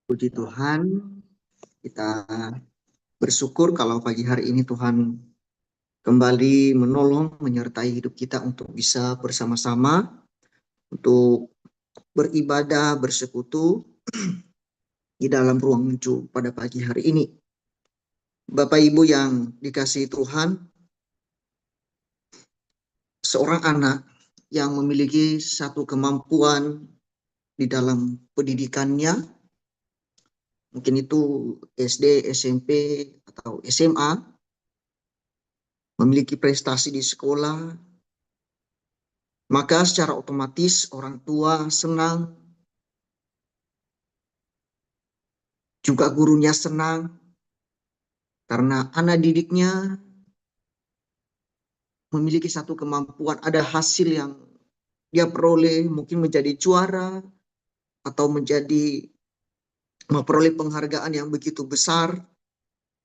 Puji Tuhan, kita bersyukur kalau pagi hari ini Tuhan kembali menolong, menyertai hidup kita untuk bisa bersama-sama, untuk beribadah, bersekutu di dalam ruang lucu pada pagi hari ini. Bapak Ibu yang dikasihi Tuhan, seorang anak yang memiliki satu kemampuan di dalam pendidikannya, mungkin itu SD, SMP, atau SMA, memiliki prestasi di sekolah, maka secara otomatis orang tua senang, juga gurunya senang, karena anak didiknya memiliki satu kemampuan, ada hasil yang dia peroleh, mungkin menjadi juara, atau memperoleh penghargaan yang begitu besar.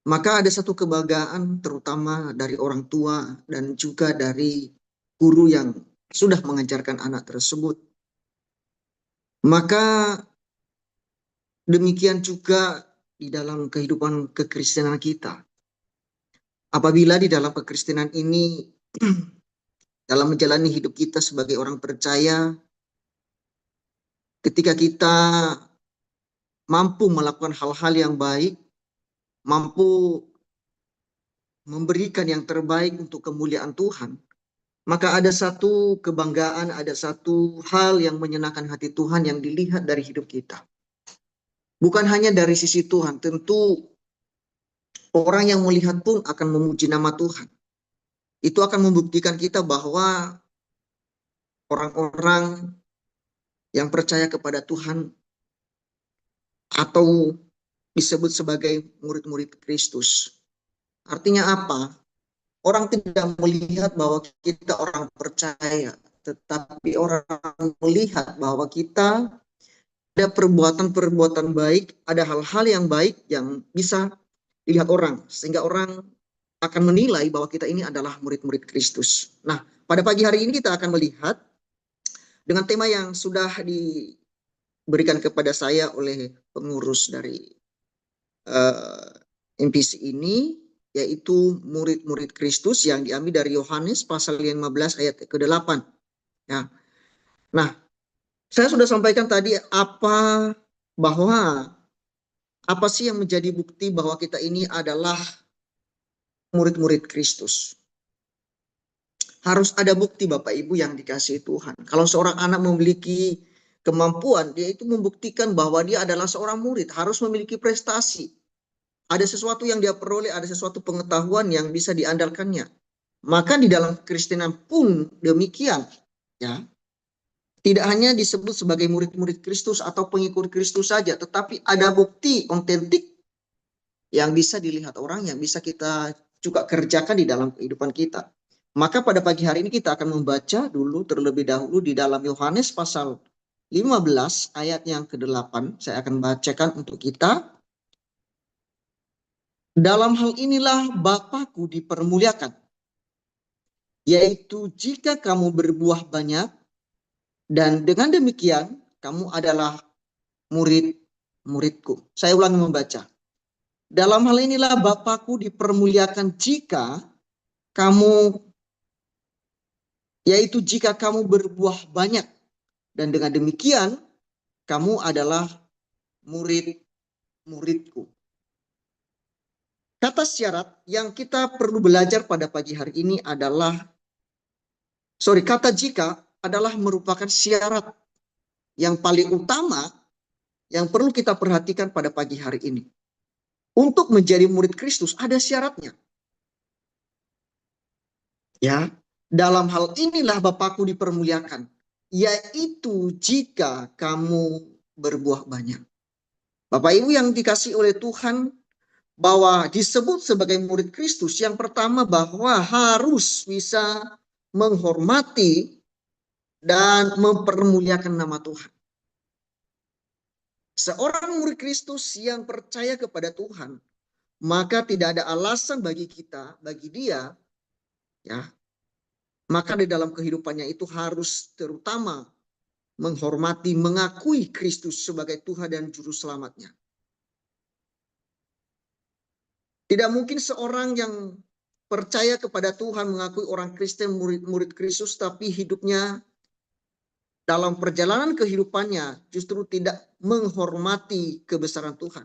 Maka ada satu kebanggaan terutama dari orang tua dan juga dari guru yang sudah mengajarkan anak tersebut. Maka demikian juga di dalam kehidupan kekristenan kita. Apabila di dalam kekristenan ini, dalam menjalani hidup kita sebagai orang percaya, ketika kita mampu melakukan hal-hal yang baik, mampu memberikan yang terbaik untuk kemuliaan Tuhan, maka ada satu kebanggaan, ada satu hal yang menyenangkan hati Tuhan yang dilihat dari hidup kita. Bukan hanya dari sisi Tuhan, tentu orang yang melihat pun akan memuji nama Tuhan. Itu akan membuktikan kita bahwa orang-orang yang percaya kepada Tuhan atau disebut sebagai murid-murid Kristus. Artinya apa? Orang tidak melihat bahwa kita orang percaya, tetapi orang melihat bahwa kita ada perbuatan-perbuatan baik, ada hal-hal yang baik yang bisa dilihat orang, sehingga orang akan menilai bahwa kita ini adalah murid-murid Kristus. Nah, pada pagi hari ini kita akan melihat dengan tema yang sudah diberikan kepada saya oleh pengurus dari MPC ini, yaitu murid-murid Kristus yang diambil dari Yohanes pasal 15 ayat ke-8. Ya. Nah, saya sudah sampaikan tadi bahwa apa sih yang menjadi bukti bahwa kita ini adalah murid-murid Kristus. Harus ada bukti Bapak Ibu yang dikasihi Tuhan. Kalau seorang anak memiliki kemampuan, dia itu membuktikan bahwa dia adalah seorang murid, harus memiliki prestasi. Ada sesuatu yang dia peroleh, ada sesuatu pengetahuan yang bisa diandalkannya. Maka di dalam Kekristenan pun demikian, ya. Tidak hanya disebut sebagai murid-murid Kristus atau pengikut Kristus saja, tetapi ada bukti otentik yang bisa dilihat orang, yang bisa kita juga kerjakan di dalam kehidupan kita. Maka pada pagi hari ini kita akan membaca dulu terlebih dahulu di dalam Yohanes pasal 15 ayat yang ke-8. Saya akan bacakan untuk kita. Dalam hal inilah Bapakku dipermuliakan, yaitu jika kamu berbuah banyak, dan dengan demikian kamu adalah murid-muridku. Saya ulangi membaca. Dalam hal inilah Bapakku dipermuliakan yaitu jika kamu berbuah banyak, dan dengan demikian kamu adalah murid-muridku. Kata syarat yang kita perlu belajar pada pagi hari ini adalah, kata jika adalah merupakan syarat yang paling utama yang perlu kita perhatikan pada pagi hari ini. Untuk menjadi murid Kristus ada syaratnya. Ya, dalam hal inilah Bapakku dipermuliakan, yaitu jika kamu berbuah banyak. Bapak Ibu yang dikasihi oleh Tuhan, bahwa disebut sebagai murid Kristus, yang pertama bahwa harus bisa menghormati dan mempermuliakan nama Tuhan. Seorang murid Kristus yang percaya kepada Tuhan, maka tidak ada alasan bagi dia, ya, maka di dalam kehidupannya itu harus terutama menghormati, mengakui Kristus sebagai Tuhan dan Juru Selamatnya. Tidak mungkin seorang yang percaya kepada Tuhan, mengakui orang Kristen, murid-murid Kristus, tapi hidupnya dalam perjalanan kehidupannya justru tidak menghormati kebesaran Tuhan.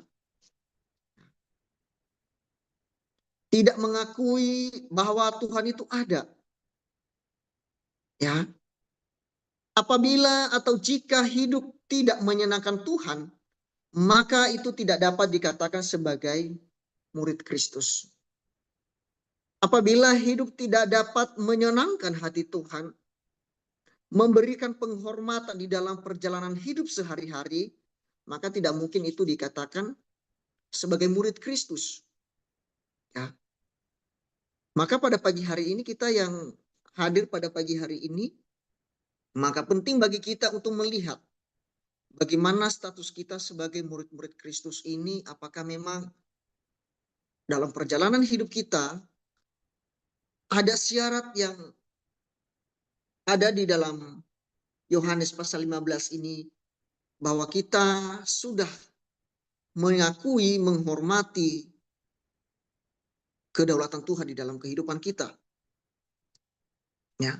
Tidak mengakui bahwa Tuhan itu ada. Ya. Apabila atau jika hidup tidak menyenangkan Tuhan, maka itu tidak dapat dikatakan sebagai murid Kristus. Apabila hidup tidak dapat menyenangkan hati Tuhan, memberikan penghormatan di dalam perjalanan hidup sehari-hari, maka tidak mungkin itu dikatakan sebagai murid Kristus. Ya. Maka pada pagi hari ini kita yang hadir pada pagi hari ini, maka penting bagi kita untuk melihat bagaimana status kita sebagai murid-murid Kristus ini, apakah memang dalam perjalanan hidup kita ada syarat yang ada di dalam Yohanes pasal 15 ini, bahwa kita sudah mengakui, menghormati kedaulatan Tuhan di dalam kehidupan kita. Ya.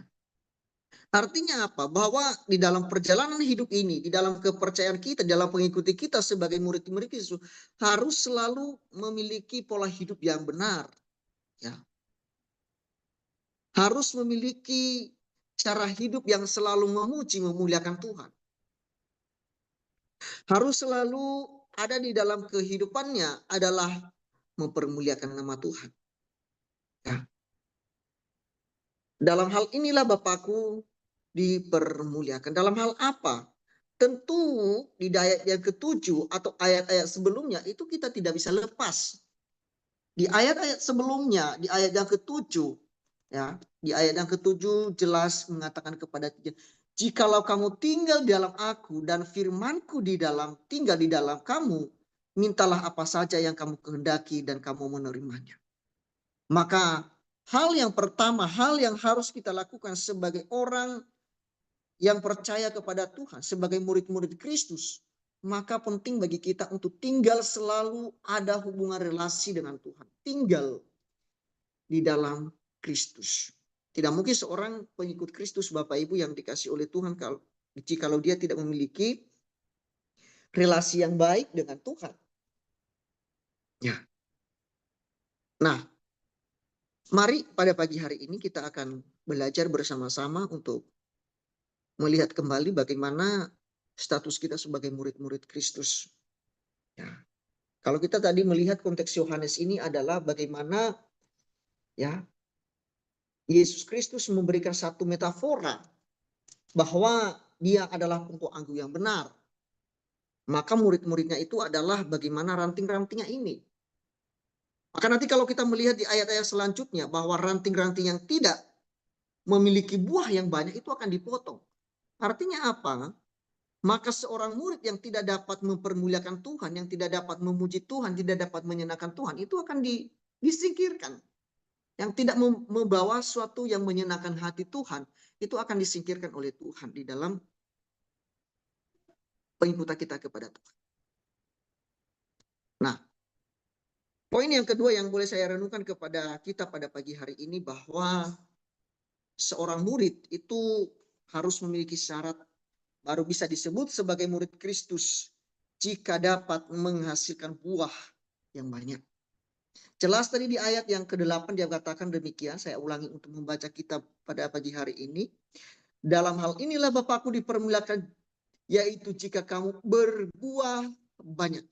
Artinya apa? Bahwa di dalam perjalanan hidup ini, di dalam kepercayaan kita, dalam pengikuti kita sebagai murid-murid Kristus, harus selalu memiliki pola hidup yang benar. Ya. Harus memiliki cara hidup yang selalu memuji, memuliakan Tuhan. Harus selalu ada di dalam kehidupannya adalah mempermuliakan nama Tuhan. Ya. Dalam hal inilah Bapakku dipermuliakan. Dalam hal apa? Tentu di ayat yang ke-7 atau ayat-ayat sebelumnya itu kita tidak bisa lepas. Di ayat-ayat sebelumnya, di ayat yang ke-7, ya, di ayat yang ke-7 jelas mengatakan kepada kita, jikalau kamu tinggal di dalam aku dan firmanku tinggal di dalam kamu, mintalah apa saja yang kamu kehendaki dan kamu menerimanya. Maka hal yang pertama, hal yang harus kita lakukan sebagai orang yang percaya kepada Tuhan, sebagai murid-murid Kristus, maka penting bagi kita untuk tinggal selalu ada hubungan relasi dengan Tuhan. Tinggal di dalam Kristus. Tidak mungkin seorang pengikut Kristus, Bapak Ibu, yang dikasih oleh Tuhan, kalau dia tidak memiliki relasi yang baik dengan Tuhan. Ya. Nah, mari pada pagi hari ini kita akan belajar bersama-sama untuk melihat kembali bagaimana status kita sebagai murid-murid Kristus. Ya. Kalau kita tadi melihat konteks Yohanes ini adalah bagaimana ya Yesus Kristus memberikan satu metafora bahwa dia adalah pokok anggur yang benar. Maka murid-muridnya itu adalah bagaimana ranting-rantingnya ini. Maka nanti kalau kita melihat di ayat-ayat selanjutnya bahwa ranting-ranting yang tidak memiliki buah yang banyak itu akan dipotong. Artinya apa? Maka seorang murid yang tidak dapat mempermuliakan Tuhan, yang tidak dapat memuji Tuhan, tidak dapat menyenangkan Tuhan, itu akan disingkirkan. Yang tidak membawa sesuatu yang menyenangkan hati Tuhan, itu akan disingkirkan oleh Tuhan di dalam pengikutan kita kepada Tuhan. Nah, poin yang kedua yang boleh saya renungkan kepada kita pada pagi hari ini, bahwa seorang murid itu harus memiliki syarat baru bisa disebut sebagai murid Kristus jika dapat menghasilkan buah yang banyak. Jelas tadi di ayat yang ke-8 dia katakan demikian, saya ulangi untuk membaca kitab pada pagi hari ini. Dalam hal inilah Bapakku dipermuliakan, yaitu jika kamu berbuah banyak.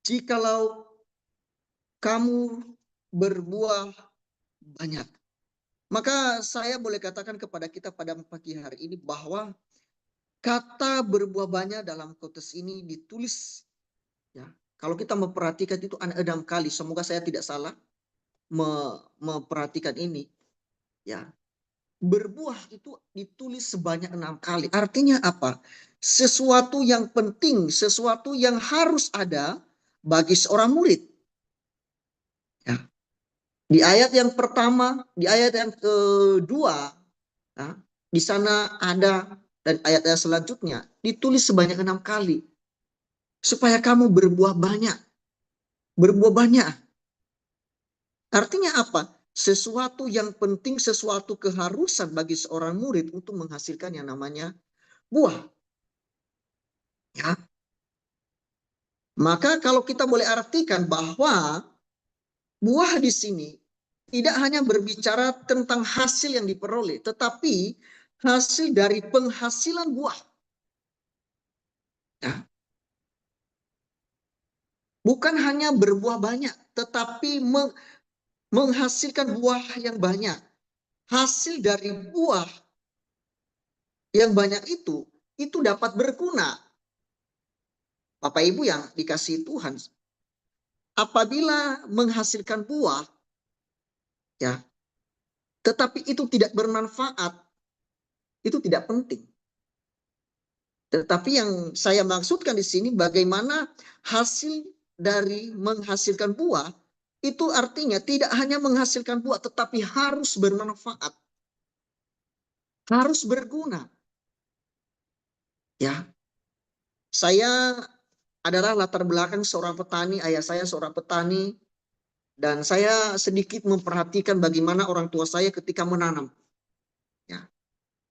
Jikalau kamu berbuah banyak. Maka saya boleh katakan kepada kita pada pagi hari ini bahwa kata berbuah banyak dalam konteks ini ditulis, ya, kalau kita memperhatikan itu ada 6 kali. Semoga saya tidak salah memperhatikan ini. Ya, berbuah itu ditulis sebanyak 6 kali. Artinya apa? Sesuatu yang penting, sesuatu yang harus ada bagi seorang murid. Ya. Di ayat yang pertama, di ayat yang kedua, ya, di sana ada, dan ayat-ayat selanjutnya ditulis sebanyak 6 kali. supaya kamu berbuah banyak. Berbuah banyak. Artinya apa? Sesuatu yang penting, sesuatu keharusan bagi seorang murid untuk menghasilkan yang namanya buah. Ya. Maka kalau kita boleh artikan bahwa buah di sini tidak hanya berbicara tentang hasil yang diperoleh, tetapi hasil dari penghasilan buah. Ya. Bukan hanya berbuah banyak, tetapi menghasilkan buah yang banyak. Hasil dari buah yang banyak itu dapat berguna. Bapak Ibu yang dikasihi Tuhan, apabila menghasilkan buah, ya, tetapi itu tidak bermanfaat, itu tidak penting. Tetapi yang saya maksudkan di sini bagaimana hasil dari menghasilkan buah, itu artinya tidak hanya menghasilkan buah, tetapi harus bermanfaat, harus berguna. Ya, saya adalah latar belakang seorang petani, ayah saya seorang petani, dan saya sedikit memperhatikan bagaimana orang tua saya ketika menanam. Ya,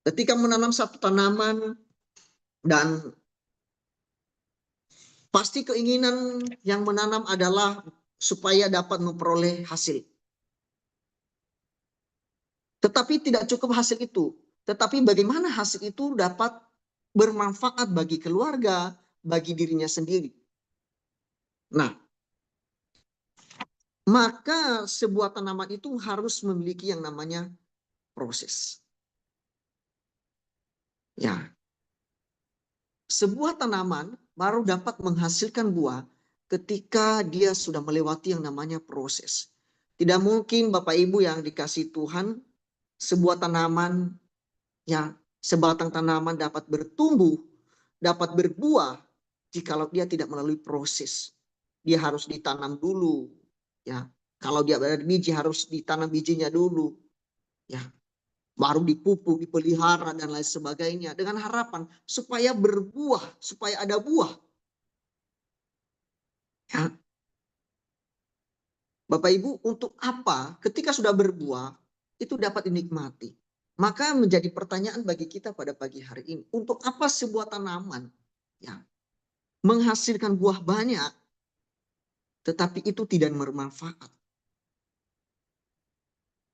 ketika menanam satu tanaman, dan pasti keinginan yang menanam adalah supaya dapat memperoleh hasil. Tetapi tidak cukup hasil itu. Tetapi bagaimana hasil itu dapat bermanfaat bagi keluarga, bagi dirinya sendiri. Nah, maka sebuah tanaman itu harus memiliki yang namanya proses. Ya, sebuah tanaman baru dapat menghasilkan buah ketika dia sudah melewati yang namanya proses. Tidak mungkin Bapak Ibu yang dikasih Tuhan, sebuah tanaman, ya, sebatang tanaman dapat bertumbuh, dapat berbuah jikalau dia tidak melalui proses. Dia harus ditanam dulu, ya. Kalau dia ada biji harus ditanam bijinya dulu, ya. Baru dipupuk, dipelihara dan lain sebagainya dengan harapan supaya berbuah, supaya ada buah. Ya. Bapak Ibu, untuk apa ketika sudah berbuah itu dapat dinikmati? Maka menjadi pertanyaan bagi kita pada pagi hari ini, untuk apa sebuah tanaman, ya, menghasilkan buah banyak tetapi itu tidak bermanfaat?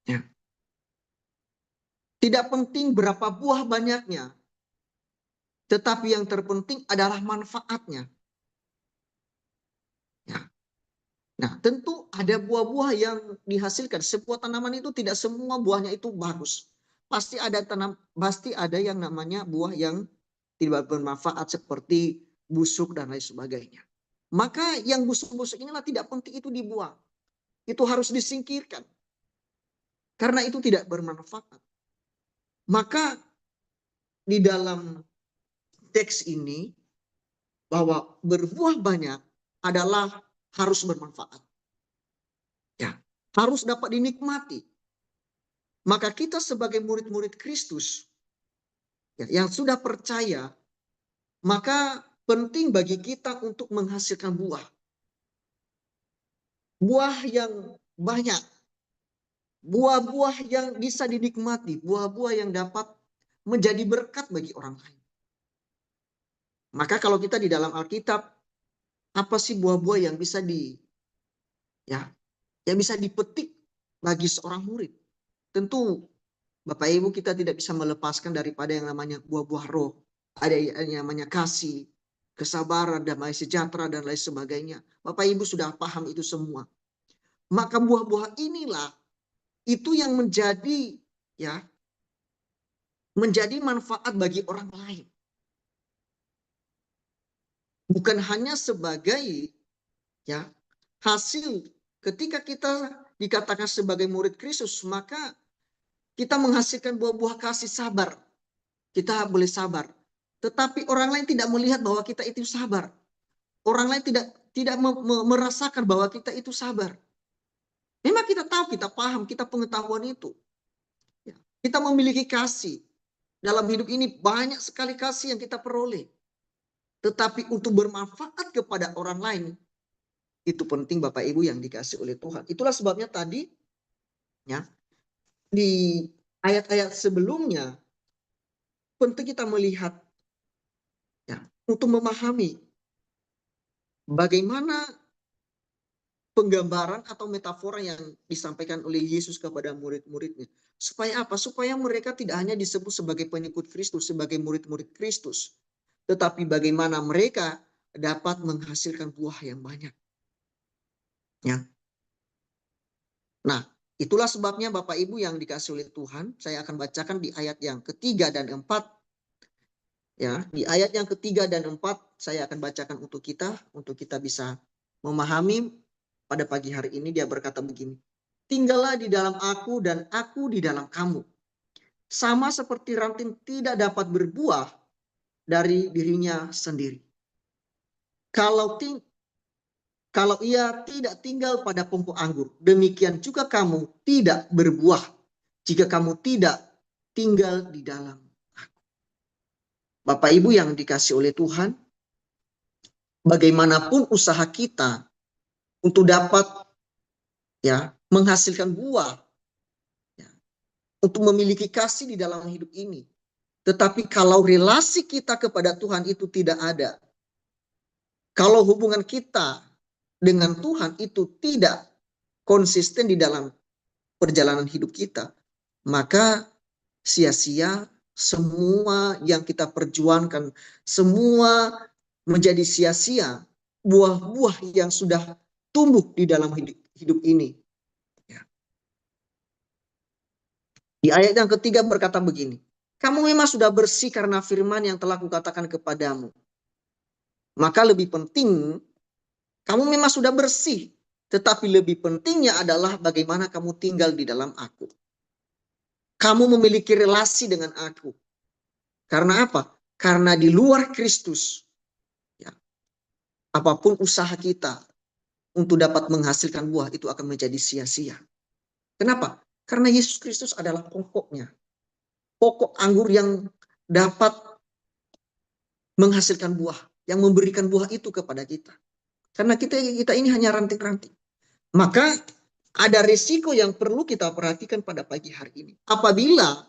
Ya. Tidak penting berapa buah banyaknya, tetapi yang terpenting adalah manfaatnya. Ya. Nah, tentu ada buah-buah yang dihasilkan. Sebuah tanaman itu tidak semua buahnya itu bagus. Pasti ada yang namanya buah yang tidak bermanfaat seperti busuk dan lain sebagainya. Maka yang busuk-busuk inilah tidak penting itu dibuang. Itu harus disingkirkan. Karena itu tidak bermanfaat. Maka di dalam teks ini bahwa berbuah banyak adalah harus bermanfaat. Ya, harus dapat dinikmati. Maka kita sebagai murid-murid Kristus, ya, yang sudah percaya, maka penting bagi kita untuk menghasilkan buah. Buah yang banyak. Buah-buah yang bisa dinikmati. Buah-buah yang dapat menjadi berkat bagi orang lain. Maka kalau kita di dalam Alkitab, apa sih buah-buah yang bisa yang bisa dipetik bagi seorang murid? Tentu Bapak Ibu kita tidak bisa melepaskan daripada yang namanya buah-buah roh. Ada yang namanya kasih, kesabaran, damai sejahtera dan lain sebagainya. Bapak Ibu sudah paham itu semua. Maka buah-buah inilah itu yang menjadi manfaat bagi orang lain. Bukan hanya sebagai hasil ketika kita dikatakan sebagai murid Kristus, maka kita menghasilkan buah-buah kasih sabar. Kita boleh sabar. Tetapi orang lain tidak melihat bahwa kita itu sabar. Orang lain tidak merasakan bahwa kita itu sabar. Memang kita tahu, kita paham, kita pengetahuan itu. Kita memiliki kasih. Dalam hidup ini banyak sekali kasih yang kita peroleh. tetapi untuk bermanfaat kepada orang lain, itu penting Bapak Ibu yang dikasih oleh Tuhan. Itulah sebabnya tadi ya, di ayat-ayat sebelumnya penting kita melihat ya, untuk memahami bagaimana penggambaran atau metafora yang disampaikan oleh Yesus kepada murid-muridnya. Supaya apa? Supaya mereka tidak hanya disebut sebagai pengikut Kristus, sebagai murid-murid Kristus, tetapi bagaimana mereka dapat menghasilkan buah yang banyak. Ya. Nah, itulah sebabnya Bapak Ibu yang dikasih oleh Tuhan, saya akan bacakan di ayat yang ketiga dan empat. Ya, di ayat yang ketiga dan empat saya akan bacakan untuk kita bisa memahami pada pagi hari ini. Dia berkata begini, tinggallah di dalam aku dan aku di dalam kamu. Sama seperti ranting tidak dapat berbuah dari dirinya sendiri. Kalau ia tidak tinggal pada pokok anggur, demikian juga kamu tidak berbuah jika kamu tidak tinggal di dalam aku. Bapak Ibu yang dikasih oleh Tuhan, bagaimanapun usaha kita untuk dapat ya menghasilkan buah, ya, untuk memiliki kasih di dalam hidup ini. Tetapi kalau relasi kita kepada Tuhan itu tidak ada, kalau hubungan kita dengan Tuhan itu tidak konsisten di dalam perjalanan hidup kita, maka sia-sia semua yang kita perjuangkan, semua menjadi sia-sia buah-buah yang sudah tumbuh di dalam hidup ini. Ya. Di ayat yang ketiga berkata begini, kamu memang sudah bersih karena firman yang telah kukatakan kepadamu. Maka lebih penting, kamu memang sudah bersih, tetapi lebih pentingnya adalah bagaimana kamu tinggal di dalam aku. Kamu memiliki relasi dengan aku. Karena apa? Karena di luar Kristus, ya, apapun usaha kita untuk dapat menghasilkan buah itu akan menjadi sia-sia. Kenapa? Karena Yesus Kristus adalah pokoknya. Pokok anggur yang dapat menghasilkan buah, yang memberikan buah itu kepada kita. Karena kita ini hanya ranting-ranting. Maka ada risiko yang perlu kita perhatikan pada pagi hari ini. Apabila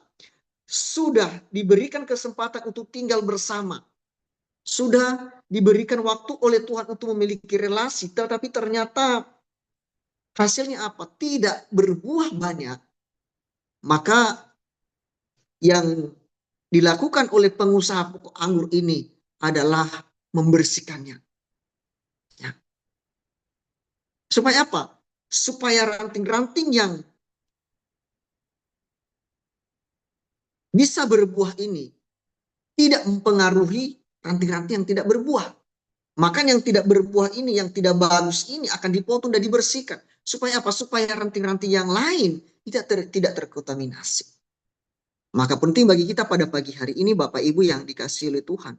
sudah diberikan kesempatan untuk tinggal bersama, sudah diberikan waktu oleh Tuhan untuk memiliki relasi, tetapi ternyata hasilnya apa? Tidak berbuah banyak. Maka yang dilakukan oleh pengusaha pokok anggur ini adalah membersihkannya. Ya. Supaya apa? Supaya ranting-ranting yang bisa berbuah ini tidak mempengaruhi ranting-ranting yang tidak berbuah. Maka yang tidak berbuah ini, yang tidak bagus ini akan dipotong dan dibersihkan. Supaya apa? Supaya ranting-ranting yang lain tidak terkontaminasi. Maka penting bagi kita pada pagi hari ini Bapak Ibu yang dikasihi oleh Tuhan,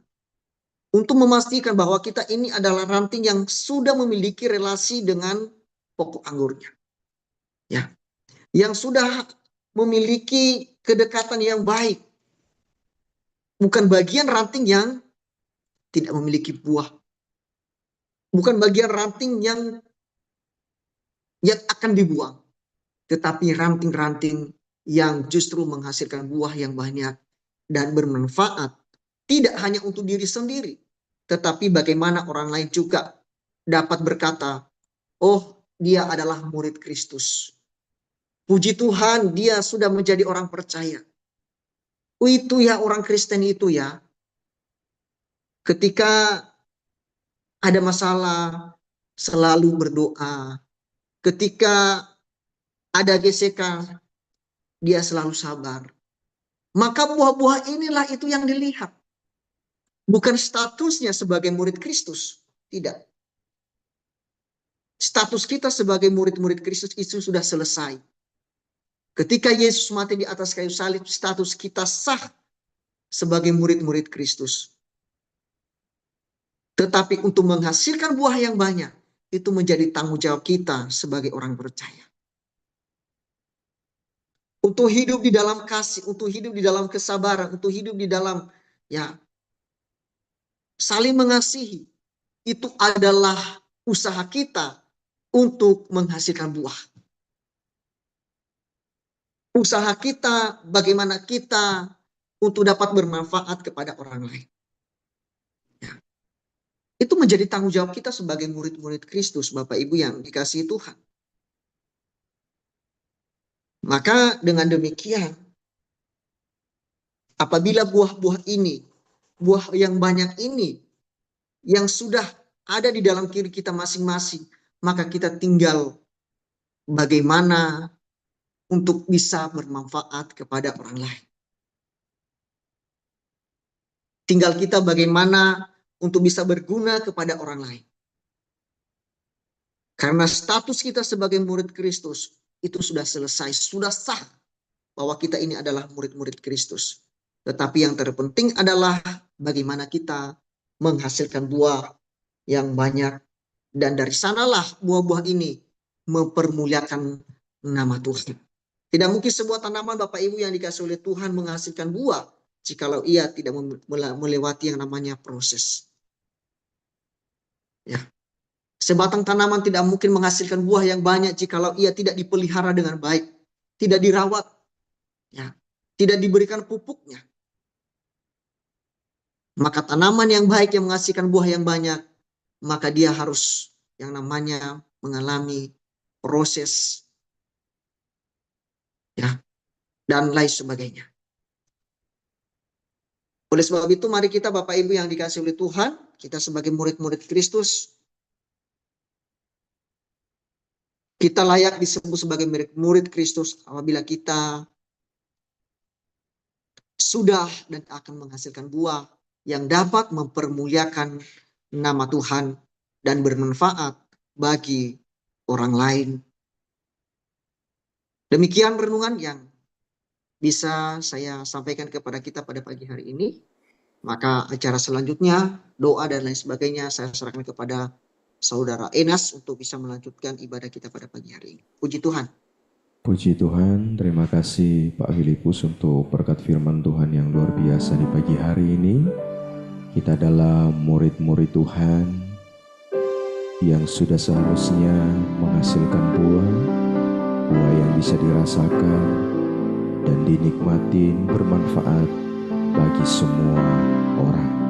untuk memastikan bahwa kita ini adalah ranting yang sudah memiliki relasi dengan pokok anggurnya. Ya. Yang sudah memiliki kedekatan yang baik. Bukan bagian ranting yang tidak memiliki buah. Bukan bagian ranting yang akan dibuang. Tetapi ranting-ranting yang justru menghasilkan buah yang banyak dan bermanfaat. Tidak hanya untuk diri sendiri. Tetapi bagaimana orang lain juga dapat berkata, oh dia adalah murid Kristus. Puji Tuhan dia sudah menjadi orang percaya. Oh itu ya orang Kristen itu ya. Ketika ada masalah selalu berdoa. Ketika ada gesekan dia selalu sabar. Maka buah-buah inilah itu yang dilihat. Bukan statusnya sebagai murid Kristus. Tidak. Status kita sebagai murid-murid Kristus itu sudah selesai. Ketika Yesus mati di atas kayu salib, status kita sah sebagai murid-murid Kristus. Tetapi untuk menghasilkan buah yang banyak, itu menjadi tanggung jawab kita sebagai orang percaya. Untuk hidup di dalam kasih, untuk hidup di dalam kesabaran, untuk hidup di dalam ya saling mengasihi, itu adalah usaha kita untuk menghasilkan buah. Usaha kita, bagaimana kita untuk dapat bermanfaat kepada orang lain. Ya. Itu menjadi tanggung jawab kita sebagai murid-murid Kristus, Bapak Ibu yang dikasihi Tuhan. Maka dengan demikian, apabila buah-buah ini, buah yang banyak ini, yang sudah ada di dalam diri kita masing-masing, maka kita tinggal bagaimana untuk bisa bermanfaat kepada orang lain. Tinggal kita bagaimana untuk bisa berguna kepada orang lain. Karena status kita sebagai murid Kristus itu sudah selesai, sudah sah bahwa kita ini adalah murid-murid Kristus. Tetapi yang terpenting adalah bagaimana kita menghasilkan buah yang banyak. Dan dari sanalah buah-buah ini mempermuliakan nama Tuhan. Tidak mungkin sebuah tanaman Bapak Ibu yang dikasih oleh Tuhan menghasilkan buah jikalau ia tidak melewati yang namanya proses. Ya. Sebatang tanaman tidak mungkin menghasilkan buah yang banyak jikalau ia tidak dipelihara dengan baik, tidak dirawat, ya, tidak diberikan pupuknya. Maka tanaman yang baik yang menghasilkan buah yang banyak, maka dia harus yang namanya mengalami proses, ya, dan lain sebagainya. Oleh sebab itu mari kita Bapak Ibu yang dikasihi oleh Tuhan, kita sebagai murid-murid Kristus, kita layak disebut sebagai murid Kristus apabila kita sudah dan akan menghasilkan buah yang dapat mempermuliakan nama Tuhan dan bermanfaat bagi orang lain. Demikian renungan yang bisa saya sampaikan kepada kita pada pagi hari ini. Maka acara selanjutnya, doa dan lain sebagainya saya serahkan kepada Saudara Enas untuk bisa melanjutkan ibadah kita pada pagi hari ini. Puji Tuhan. Puji Tuhan, terima kasih Pak Filipus untuk berkat firman Tuhan yang luar biasa di pagi hari ini. Kita adalah murid-murid Tuhan yang sudah seharusnya menghasilkan buah yang bisa dirasakan dan dinikmatin bermanfaat bagi semua orang.